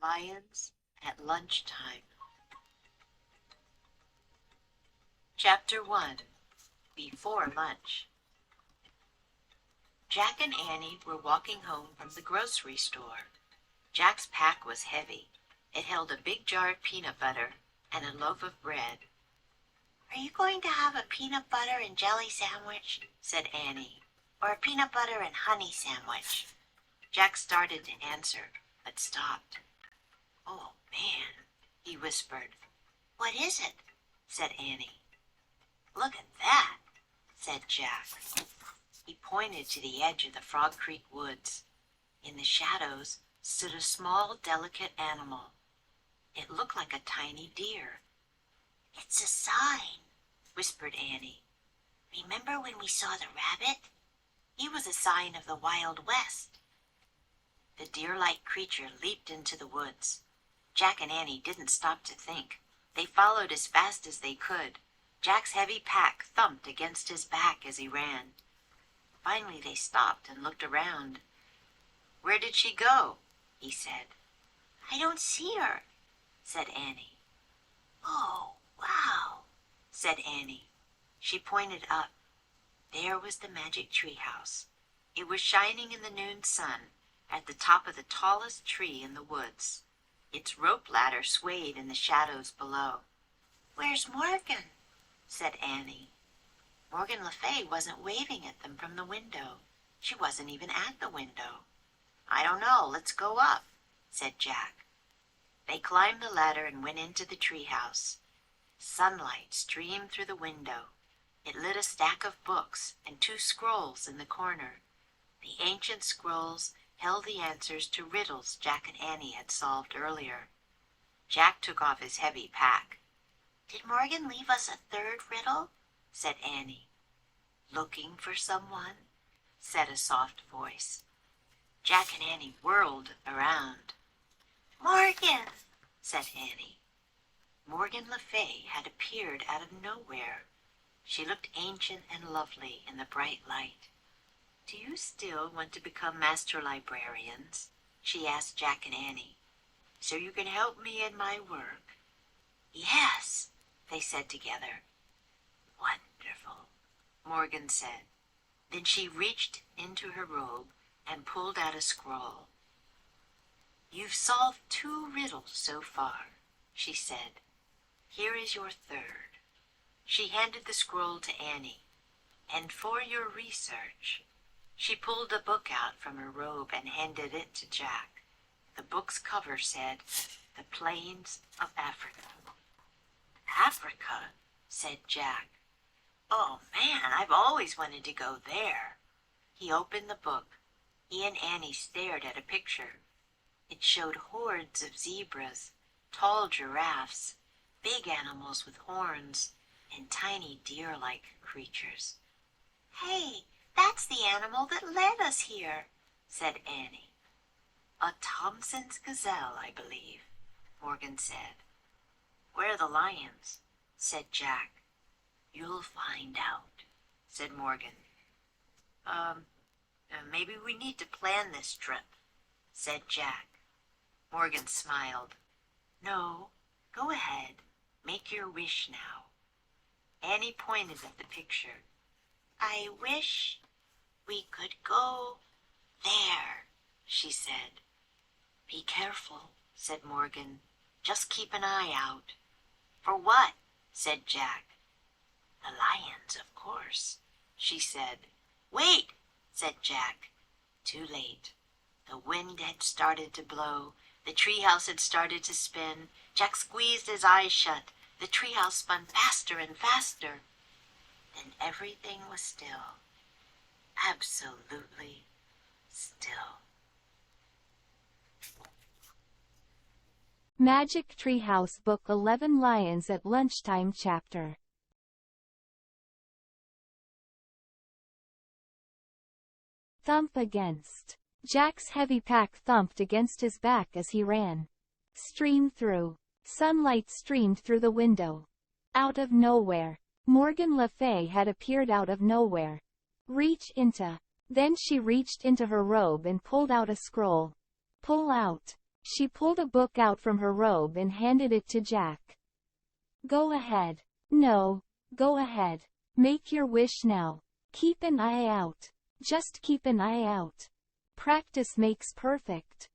Lions at Lunchtime. Chapter 1. Before Lunch. Jack and Annie were walking home from the grocery store. Jack's pack was heavy. It held a big jar of peanut butter and a loaf of bread. "Are you going to have a peanut butter and jelly sandwich?" said Annie. "Or a peanut butter and honey sandwich?" Jack started to answer, but stopped. "Oh, man," he whispered. "What is it?" said Annie. "Look at that," said Jack. He pointed to the edge of the Frog Creek woods. In the shadows stood a small, delicate animal. It looked like a tiny deer. "It's a sign," whispered Annie. "Remember when we saw the rabbit? He was a sign of the Wild West." The deer-like creature leaped into the woods. Jack and Annie didn't stop to think. They followed as fast as they could. Jack's heavy pack thumped against his back as he ran. Finally they stopped and looked around. "Where did she go?" he said. "I don't see her," said Annie. "Oh, wow," said Annie. She pointed up. There was the magic tree house. It was shining in the noon sun at the top of the tallest tree in the woods. Its rope ladder swayed in the shadows below. "Where's Morgan?" said Annie. Morgan Le Fay wasn't waving at them from the window. She wasn't even at the window. "I don't know. Let's go up," said Jack. They climbed the ladder and went into the treehouse. Sunlight streamed through the window. It lit a stack of books and 2 scrolls in the corner. The ancient scrolls held the answers to riddles Jack and Annie had solved earlier. Jack took off his heavy pack. "Did Morgan leave us a 3rd riddle?" said Annie. "Looking for someone?" said a soft voice. Jack and Annie whirled around. "Morgan!" said Annie. Morgan Le Fay had appeared out of nowhere. She looked ancient and lovely in the bright light. "Do you still want to become master librarians?" she asked Jack and Annie. "So you can help me in my work?" "Yes," they said together. "Wonderful," Morgan said. Then she reached into her robe and pulled out a scroll. "You've solved 2 riddles so far," she said. "Here is your 3rd. She handed the scroll to Annie. "And for your research," she pulled a book out from her robe and handed it to Jack. The book's cover said, "The Plains of Africa." "Africa?" said Jack. "Oh, man, I've always wanted to go there." He opened the book. He and Annie stared at a picture. It showed hordes of zebras, tall giraffes, big animals with horns, and tiny deer-like creatures. "Hey, that's the animal that led us here," said Annie. "A Thompson's gazelle, I believe," Morgan said. "Where are the lions?" said Jack. "You'll find out," said Morgan. Maybe we need to plan this trip," said Jack. Morgan smiled. "No, go ahead. Make your wish now." Annie pointed at the picture. "I wish we could go there," she said. "Be careful," said Morgan. "Just keep an eye out." "For what?" said Jack. "The lions, of course," she said. "Wait," said Jack. Too late. The wind had started to blow. The treehouse had started to spin. Jack squeezed his eyes shut. The treehouse spun faster and faster. Then everything was still. Absolutely still. Magic Treehouse Book 11 Lions at Lunchtime Chapter. Thump against. Jack's heavy pack thumped against his back as he ran. Stream through. Sunlight streamed through the window. Out of nowhere. Morgan Le Fay had appeared out of nowhere. Reach into. Then she reached into her robe and pulled out a scroll. Pull out. She pulled a book out from her robe and handed it to Jack. Go ahead. No, go ahead. Make your wish now. Keep an eye out. Just keep an eye out. Practice makes perfect.